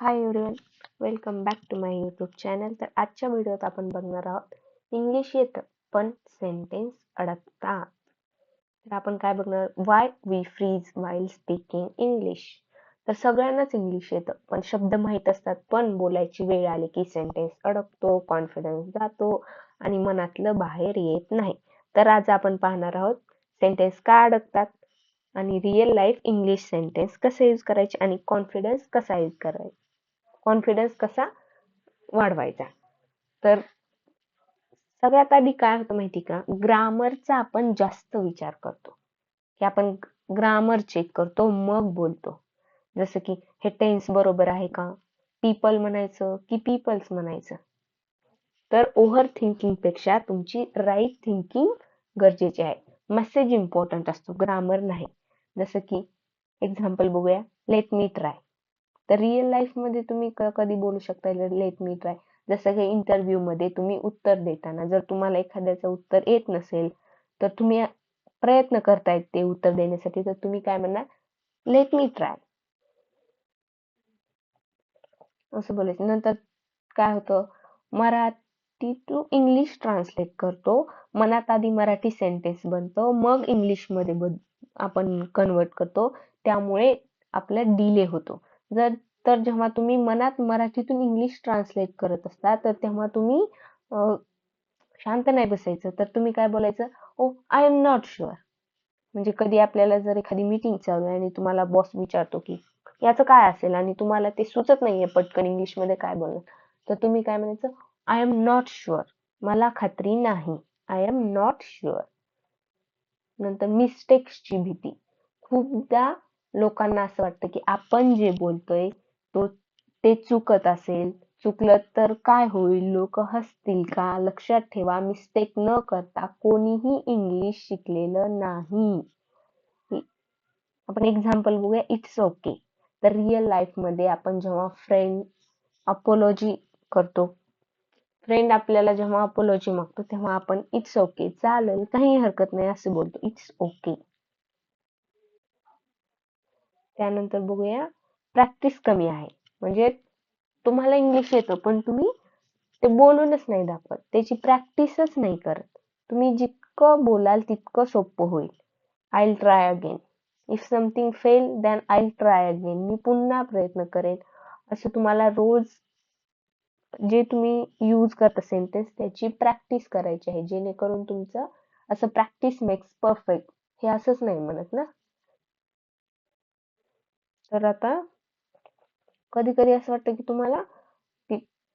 High everyone, welcome back to my YouTube channel. तर आजच्या व्हिडिओत आपण बघणार आहोत इंग्लिश येतं पण सेंटेन्स अडकतात. तर आपण काय बघणार, why we freeze while speaking English. तर सगळ्यांनाच इंग्लिश येतं पण शब्द माहीत असतात, पण बोलायची वेळ आली की सेंटेन्स अडकतो, कॉन्फिडन्स जातो आणि मनातलं बाहेर येत नाही. तर आज आपण पाहणार आहोत सेंटेन्स का अडकतात आणि रिअल लाईफ इंग्लिश सेंटेन्स कसे यूज करायचे आणि कॉन्फिडन्स कसा यूज करायचा, कॉन्फिडन्स कसा वाढवायचा. तर सगळ्यात आधी काय होतं माहिती का, ग्रामरचा आपण जास्त विचार करतो की आपण ग्रामर चेक करतो मग बोलतो. जसं की हे टेन्स बरोबर आहे का, पीपल म्हणायचं की पीपल्स म्हणायचं. तर ओव्हर थिंकिंग पेक्षा तुमची राईट थिंकिंग गरजेची आहे. मेसेज इम्पॉर्टंट असतो, ग्रामर नाही. जसं की एक्झाम्पल बघूया, लेट मी ट्राय. तर रिअल लाईफ मध्ये तुम्ही कधी बोलू शकता लेट मी ट्राय. जसं की इंटरव्ह्यू मध्ये तुम्ही उत्तर देताना जर तुम्हाला एखाद्याचं उत्तर येत नसेल तर तुम्ही प्रयत्न करतायत ते उत्तर देण्यासाठी, तर तुम्ही काय म्हणणार, लेट मी ट्राय असं बोलायचं. नंतर काय होतं, मराठी टू इंग्लिश ट्रान्सलेट करतो. मनात आधी मराठी सेंटेन्स बनतो, मग इंग्लिश मध्ये आपण कन्वर्ट करतो. त्यामुळे आपला डिले होतो. जर तर जेव्हा तुम्ही मनात मराठीतून इंग्लिश ट्रान्सलेट करत असता तर तेव्हा तुम्ही शांत नाही बसायचं. तर तुम्ही काय बोलायचं, ओ आय एम नॉट शुअर. म्हणजे कधी आपल्याला जर एखादी मीटिंग चालू आहे आणि तुम्हाला बॉस विचारतो की याचं काय असेल आणि तुम्हाला ते सुचत नाहीये पटकन इंग्लिश मध्ये काय बोलणं, तर तुम्ही काय म्हणायचं, आय एम नॉट शुअर, मला खात्री नाही, आय एम नॉट शुअर. नंतर मिस्टेक्सची भीती. खूपदा लोकांना असं वाटतं की आपण जे बोलतोय ते चुकत असेल, चुकलं तर काय होईल, लोक हसतील का. लक्षात ठेवा, मिस्टेक न करता कोणीही इंग्लिश शिकलेलं नाही. आपण एक्झाम्पल बघूया, इट्स ओके. तर रिअल लाईफ मध्ये आपण जेव्हा फ्रेंड अपोलॉजी करतो, फ्रेंड आपल्याला जेव्हा अपोलॉजी मागतो तेव्हा आपण इट्स ओके, चालेल, काही हरकत नाही असं बोलतो, इट्स ओके. त्यानंतर बघूया, प्रॅक्टिस कमी आहे. म्हणजे तुम्हाला इंग्लिश येतं पण तुम्ही ते बोलूनच नाही दाखवत, त्याची प्रॅक्टिसच नाही करत. तुम्ही जितकं बोलाल तितकं सोपं होईल. I try again. If something fail then I try again. मी पुन्हा प्रयत्न करेन. असं तुम्हाला रोज जे तुम्ही यूज करता सेंटेन्स त्याची प्रॅक्टिस करायची आहे, जेणेकरून तुमचं असं प्रॅक्टिस मेक्स परफेक्ट हे असंच नाही म्हणत ना. तर आता कधी कधी असं वाटतं की तुम्हाला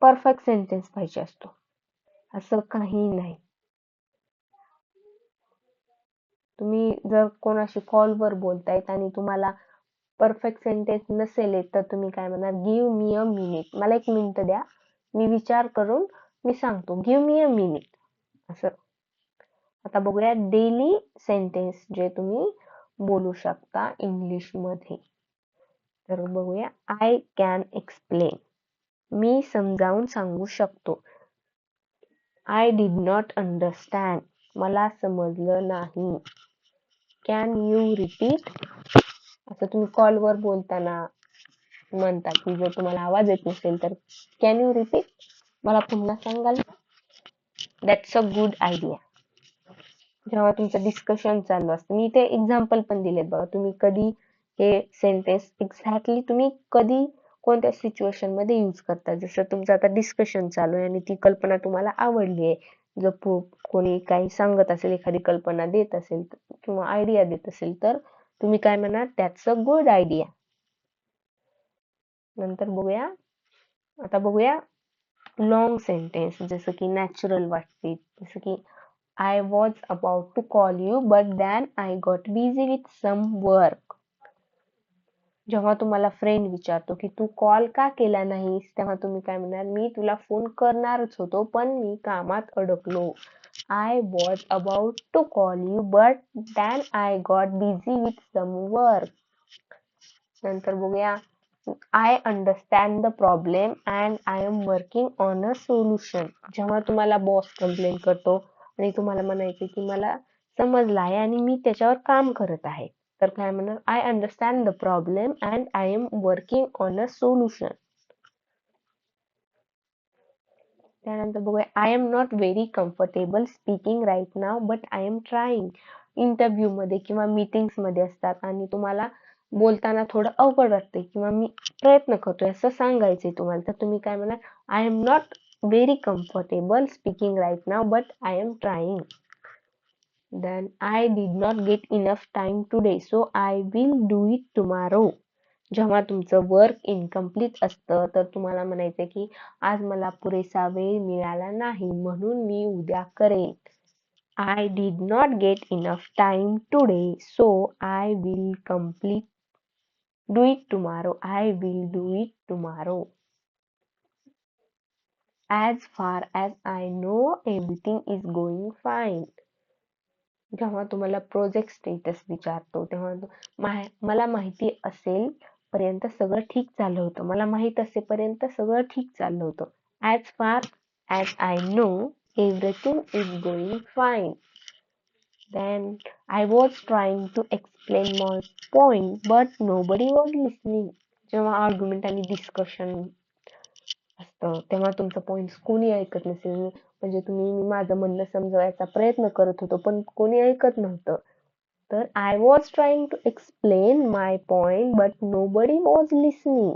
परफेक्ट सेंटेन्स पाहिजे असतो, असं काही नाही. तुम्ही जर कोणाशी कॉलवर बोलतायत आणि तुम्हाला परफेक्ट सेंटेन्स नसेल येत तर तुम्ही काय म्हणणार, गिव्ह मी अ मिनिट, मला एक मिनिट द्या, मी विचार करून मी सांगतो, गिव्ह मी अ मिनिट असं. आता बघूया डेली सेंटेन्स जे तुम्ही बोलू शकता इंग्लिश मध्ये. तर बघूया, आय कॅन एक्सप्लेन, मी समजावून सांगू शकतो. आय डिड नॉट अंडरस्टँड, मला समजलं नाही. कॅन यू रिपीट, असं तुम्ही कॉलवर बोलताना म्हणता की जर तुम्हाला आवाज येत नसेल तर कॅन यू रिपीट, मला पुन्हा सांगाल. That's a good idea. जेव्हा तुमचं डिस्कशन चालू असतं, मी ते एक्झाम्पल पण दिलेत बघा, तुम्ही कधी हे सेंटेन्स एक्झॅक्टली तुम्ही कधी कोणत्या सिच्युएशन मध्ये यूज करता. जसं तुमचं आता डिस्कशन चालू आहे आणि ती कल्पना तुम्हाला आवडली आहे, जर कोणी काही सांगत असेल, एखादी कल्पना देत असेल किंवा आयडिया देत असेल तर तुम्ही काय म्हणणार, दॅट्स अ गुड आयडिया. नंतर बघूया, आता बघूया लॉंग सेंटेन्स, जसं की नॅचरल वाटते. जसं की I was about to call you but then I got busy with some work. जेव्हा तुम्हाला फ्रेंड विचारतो की तू कॉल का केला नाहीस, तेव्हा तुम्ही काय म्हणणार, मी तुला फोन करणारच होतो पण मी कामात अडकलो. I was about to call you but then I got busy with some work. नंतर बघूया, I understand the problem and I am working on a solution. जेव्हा तुम्हाला बॉस कंप्लेन करतो आणि तुम्हाला म्हणायचे की मला समजलं आहे आणि मी त्याच्यावर काम करत आहे, तर काय म्हणणार, I understand the problem and I am working on a solution. त्यानंतर बघूया I am not very comfortable speaking right now but I am trying. Interview मध्ये किंवा मीटिंग्स मध्ये असतात आणि तुम्हाला बोलताना थोडं अवघड वाटते किंवा मी प्रयत्न करतोय असं सांगायचंय तुम्हाला, तर तुम्ही काय म्हणा, I am not very comfortable speaking right now but I am trying. Then I did not get enough time today, so I will do it tomorrow. जेव्हा तुमचं वर्क इनकम्प्लीट असतं तर तुम्हाला म्हणायचं की आज मला पुरेसा वेळ मिळाला नाही म्हणून मी उद्या करेन. I did not get enough time today, so I will do it tomorrow. I will do it tomorrow. As far as I know, everything is going fine. जेव्हा तुम्हाला प्रोजेक्ट स्टेटस विचारतो तेव्हा मला माहिती असेल पर्यंत सगळं ठीक चाललं होतं. मला माहित असेपर्यंत सगळं ठीक चाललं होतं. As far as I know, everything is going fine. Then I was trying to explain my point, but nobody was listening. जेव्हा आर्ग्युमेंट आणि डिस्कशन असतं तेव्हा तुमचं पॉइंट कोणी ऐकत नसेल, म्हणजे तुम्ही माझं म्हणणं समजवायचा प्रयत्न करत होतो पण कोणी ऐकत नव्हतं, तर I was trying to explain my point but nobody was listening.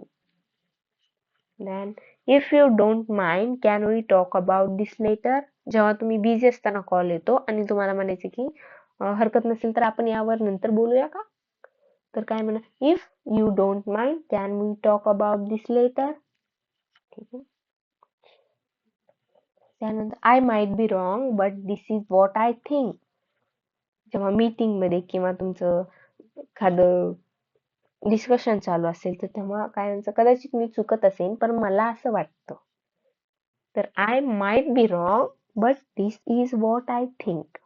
Then if you don't mind can we talk about this later. जेव्हा तुम्ही बिझी असताना कॉल येतो आणि तुम्हाला म्हणायचे की हरकत नसेल तर आपण यावर नंतर बोलूया का, तर काय म्हणा, if you don't mind can we talk about this later. ठीक आहे. त्यानंतर I might be wrong but this is what I think. जेव्हा मीटिंग मध्ये किंवा तुमचं एखादं डिस्कशन चालू असेल तर तेव्हा काय म्हणतं, कदाचित मी चुकत असेल पण मला असं वाटतं. तर I might be wrong but this is what I think.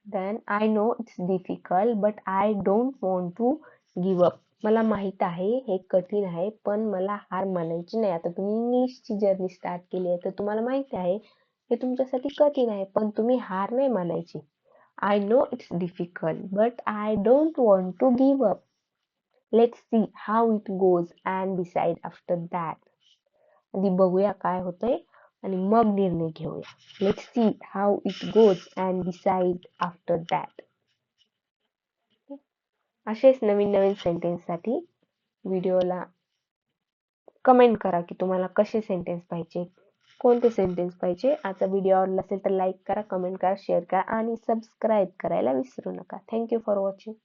Then I know it's difficult but I don't want to give up. मला माहित आहे हे कठीण आहे पण मला हार मानायची नाही. आता तुम्ही इंग्लिशची जर्नी स्टार्ट केली आहे तर तुम्हाला माहिती आहे हे तुमच्यासाठी कठीण आहे पण तुम्ही हार नाही मानायची. I know it's difficult, but I don't want to give up. Let's see how it goes and decide after that. आधी बघूया काय होतंय आणि मग निर्णय घेऊया. Let's see how it goes and decide after that. असेच नवीन नवीन सेंटेन्स साठी व्हिडिओला कमेंट करा की तुम्हाला कसे सेंटेन्स पाहिजे, कोणते सेंटेन्स पाहिजे. आजचा व्हिडिओ आवडला असेल तर लाईक करा, कमेंट करा, शेअर करा आणि सबस्क्राईब करायला विसरू नका. Thank you for watching.